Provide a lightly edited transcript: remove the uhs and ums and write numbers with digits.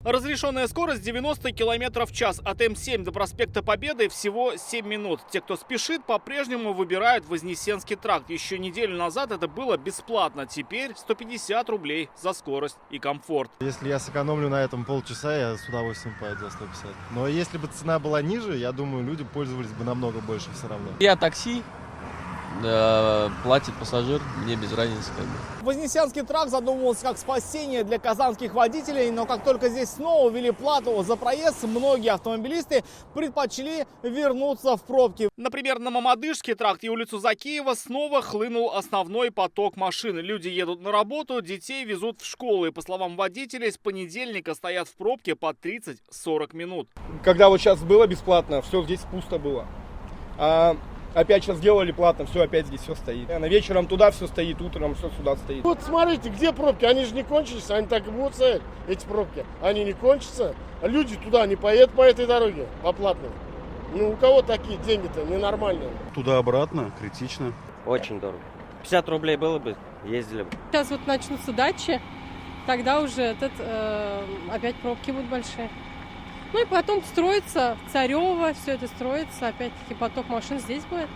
Разрешенная скорость 90 км в час. От М7 до проспекта Победы всего 7 минут. Те, кто спешит, по-прежнему выбирают Вознесенский тракт. Еще неделю назад это было бесплатно. Теперь 150 рублей за скорость и комфорт. Если я сэкономлю на этом полчаса, я с удовольствием поеду за 150. Но если бы цена была ниже, я думаю, люди пользовались бы намного больше все равно. Я такси, платит пассажир, мне без разницы как бы. Вознесенский тракт задумывался как спасение для казанских водителей, но как только здесь снова ввели плату за проезд, многие автомобилисты предпочли вернуться в пробки. Например, на Мамадышский тракт и улицу Закиева снова хлынул основной поток машин. Люди едут на работу, детей везут в школу. И, по словам водителей, с понедельника стоят в пробке по 30-40 минут. Когда вот сейчас было бесплатно, все здесь пусто было. Опять сейчас сделали платно, все, опять здесь все стоит. Вечером туда все стоит, утром все сюда стоит. Вот смотрите, где пробки, они же не кончились, они так и будут стоять, эти пробки. Они не кончатся, а люди туда не поедут по этой дороге, по платной. Ну, у кого такие деньги-то ненормальные? Туда-обратно, критично. Очень дорого. 50 рублей было бы, ездили бы. Сейчас вот начнутся дачи, тогда уже опять пробки будут большие. Ну и потом строится Царево, все это строится, опять-таки поток машин здесь будет.